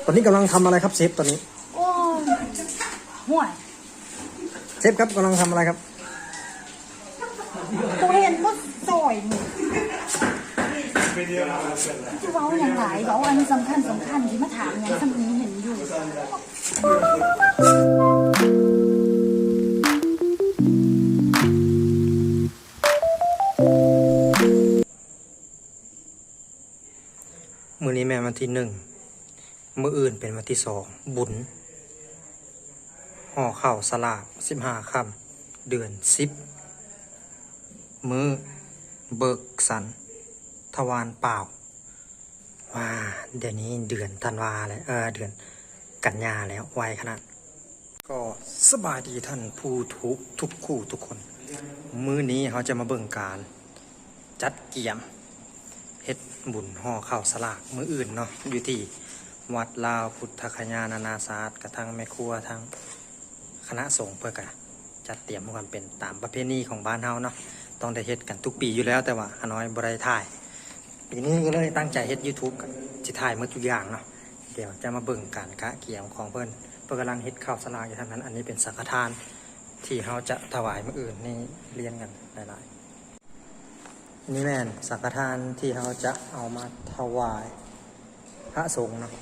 ตอนนี้กำลังทำอะไรครับเชฟตอนนี้โอ้ห่วยเชฟครับกำลังทำอะไรครับตัวเห็นก็ซอยหมูที่เว้าอย่างไรเว้าอันสำคัญที่มาถามอย่างสำนี้เห็นอยู่มื้อนี้แม่วันที่1มื้ออื่นเป็นวันที่2บุญห่อข้าวสลาก15ค่ำเดือน10มื้อเบิกสันทวารเปล่าว่าเดี๋ยวนี้เดือนธันวาแล้วเดือนกันยาแล้วไวขนาดก็สบายดีท่านผู้ทุกคู่ทุกคนมื้อนี้เขาจะมาเบิ่งการจัดเกี่ยมเฮ็ดบุญห่อข้าวสลากมื้ออื่นเนาะอยู่ที่วัดลาวพุทธคยานานาศาสตร์กระทั่งแม่ครัวทั้งคณะสงฆ์เพื่อกะจัดเตรียมความเป็นตามประเพณีของบ้านเฮาเนาะต้องได้เฮ็ดกันทุกปีอยู่แล้วแต่ว่าฮานอยบ่ได้ถ่ายปีนี้ก็เลยตั้งใจเฮ็ด YouTube กันสิถ่ายหมดทุกอย่างเนาะเดี๋ยวจะมาเบิ่งการกะเกี่ยมของเพิ่นกำลังเฮ็ดข้าวสลากอยู่ทางนั้นอันนี้เป็นสังฆทานที่เฮาจะถวายมื้ออื่นนี่เรียนกันหลายๆนี่แม่นสังฆทานที่เฮาจะเอามาถวายพระสงฆ์เนาะ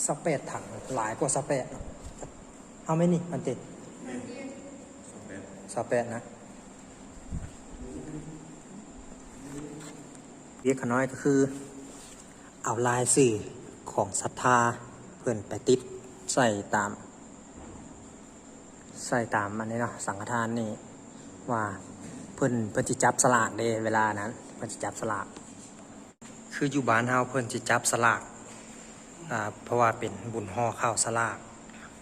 28ถังหลายกว่า28เนาะเอาไหมนี่มันติด28นะเรียกขน้อยก็คือเอาลายสื่อของศรัทธาเพื่อนไปติดใส่ตามอันนี้เนาะสังฆทานนี่ว่าเพื่อนจิจับสลากเด้เวลานั้นเพื่อนจิจับสลากคืออยู่บ้านเฮาเพื่อนจิจับสลากเพราะว่าเป็นบุญห่อข้าวสลาก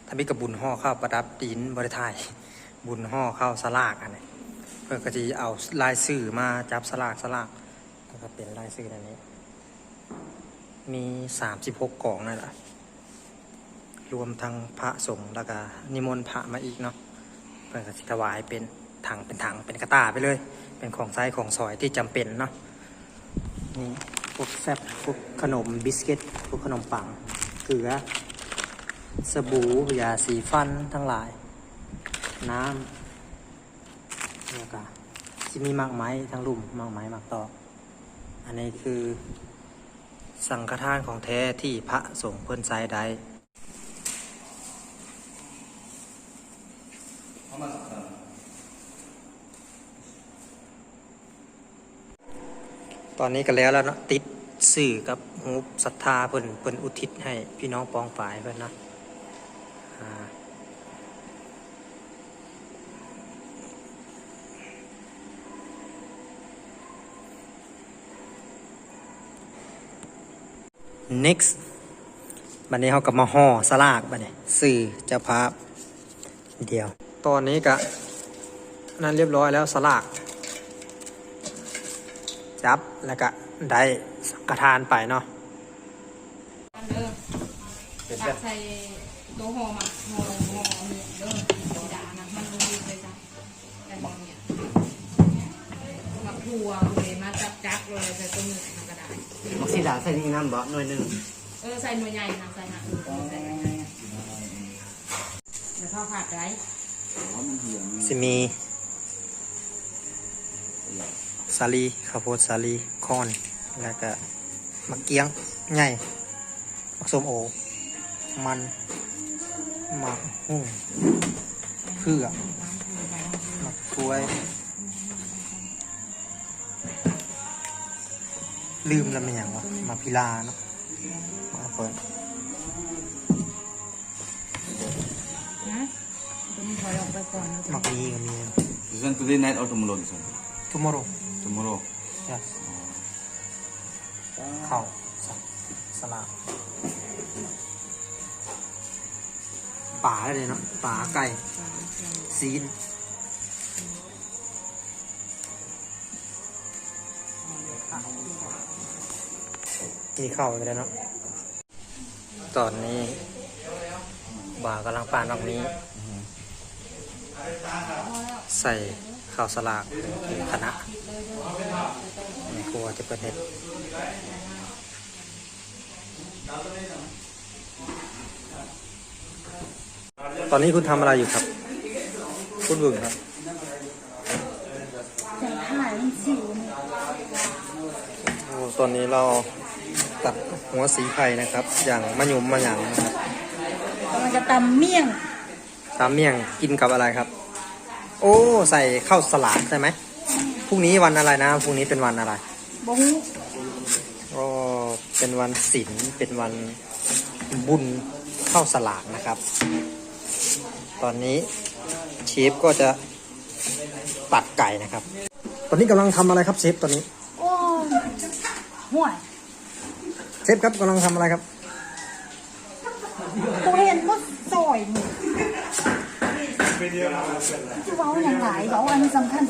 ถ้ามีกับบุญห่อข้าวประดับดินบริไทยบุญห่อข้าวสลากอันนี้เพื่อนก็จะเอาลายสื่อมาจับสลากก็เป็นลายสื่ออันนี้มี36กล่องนั่นแหละรวมทั้งพระสงฆ์แล้วก็นิมนต์พระมาอีกเนาะเพื่อนก็จะถวายเป็นถังเป็นกระตาไปเลยเป็นของไซของซอยที่จำเป็นเนาะนี่พวกแซ่บพวกขนมบิสกิตพวกขนมปังเกลือสบู่ยาสีฟันทั้งหลายน้ำแล้วก็จะมีมากไม้ทั้งลุ่มมากไม้มากตอกอันนี้คือสังฆทานของแท้ที่พระสงฆ์เพิ่นใส่ได้ตอนนี้ก็แล้วเนาะติดสื่อกับหูศรัทธาเพิ่นอุทิศให้พี่น้องปองฝ่ายเพิ่นเนาะnext บัดนี้เขากลับมาห่อสลากบัดนี้สื่อเจ้าภาพเดียวตอนนี้ก็นั้นเรียบร้อยแล้วสลากจับแล้วก็ได้สังฆทานไปเนาะตักใส่ตัวห่อมาห่อเนี่ยเด้อสีดานะมันดูดีเลยจ้ะแต่มองเนี่ยมาพัวเลยมาจับเลยใส่ตัวหนึ่งทำกระดาษมักสีดาใส่นี่น้ำบ่หน่วยหนึ่งใส่หน่วยใหญ่นะใส่หนักใส่เดี๋ยวพ่อผัดไรสิมีสาลีข้าวโพดสาลีคอนแล้วก็มะเกียงใหญ่มะส้มโอมันมะหุ่งเผือกมะกล้วยลืมแล้วมันอย่างวะมะพิลาเนาะมาเปิดมะกีก็มี This one today night or tomorrow this one? tomorrow Tomorrow. yes ข้าวสลากป่าเลยเนาะป่าไก่ซีนมีข้าวไปแล้วเนาะตอนนี้บ่ากำลังปานออกนี้ใส่ข้าวสลากคณะในครัวจะเปิดเห็ด ตอนนี้คุณทำอะไรอยู่ครับ คุณบึงครับ จะถ่ายมันสิวเนี่ย โอ้ตอนนี้เราตัดหัวสีไข่นะครับ อย่างมะยุมมะหยังนะครับ กำลังจะตำเมี่ยง ตามเมี่ยงกินกับอะไรครับ โอ้ใส่ข้าวสลากใช่ไหมพรุ่งนี้วันอะไรนะพรุ่งนี้เป็นวันอะไร บง ก็เป็นวันศีลเป็นวันบุญข้าวสลากนะครับ ตอนนี้เชฟก็จะตัดไก่นะครับ ตอนนี้กำลังทำอะไรครับเชฟตอนนี้ โอ้ยห่วย เชฟครับกำลังทำอะไรครับ ตัวเห็นก็ซอยหมดจะเว้าอย่างไรเว้าอันสำคัญ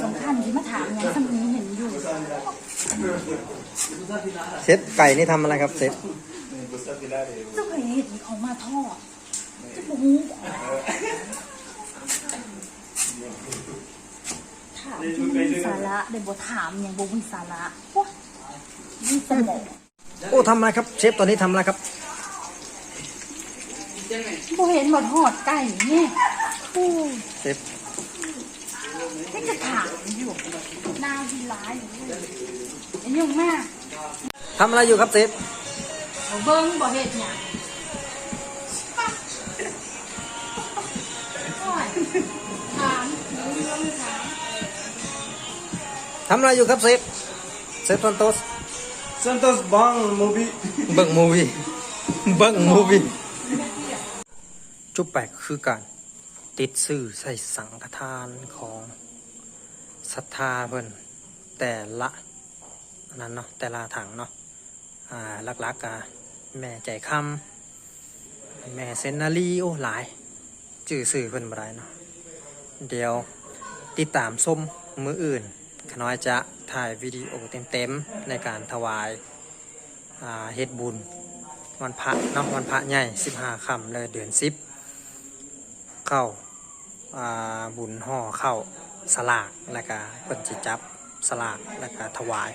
ที่มาถามอย่างสำนี้เห็นอยู่ เชฟไก่นี่ทำอะไรครับเชฟ เจ้าเคยเห็นเขามาทอดจะบุ้งถามที่มีสาระเดี๋ยวบถามอย่างบุ้งสาระโอ้ยมีสมอง โอ้ทำอะไรครับเชฟตอนนี้ทำอะไรครับ บุเห็นบดทอดไก่เนี่ยโอ้ย เชฟ นี่จะถามอยู่หน้าที่ร้ายอยู่อันยุ่งมาก ทำอะไรอยู่ครับเชฟ เอาเบิ้งบ่เห็ดเนี่ยโอ้ยถามเรื่องถาม ทำอะไรอยู่ครับเชฟเชฟซันโตส Santos Bang movie เบิ่งมูวี่เบิ่งมูวี่จุดแปลกคือการติดสื่อใส่สังฆทานของศรัทธาเพิ่นแต่ละอันนั้นเนาะแต่ละถังเนาะหลักๆอะแม่ใจคำแม่เซนนารีโอ้หลายจื่อสื่อเพิ่นบ่ได้เนาะเดี๋ยวติดตามส้มมืออื่นขน้อยจะถ่ายวิดีโอเต็มๆในการถวายเฮ็ดบุญวันพระเนาะวันพระใหญ่15ค่ำเลยเดือน10เข้าบุญห่อเข้าสลากแล้วก็เพิ่นสิจับสลากแล้วก็ถวาย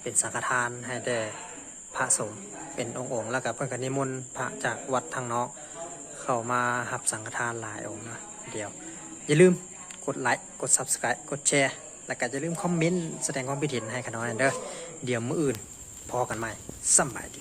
เป็นสังฆทานให้แด่พระสงฆ์เป็นองค์ๆแล้วก็เพิ่นก็นิมนต์พระจากวัดทางนอกเข้ามารับสังฆทานหลายองค์นะเดี๋ยวอย่าลืมกดไลค์กด Subscribe กดแชร์แล้วก็อย่าลืมคอมเมนต์แสดงความคิดเห็นให้กันหน่อยเด้อเดี๋ยวมื้ออื่นพอกันใหม่สำบายดี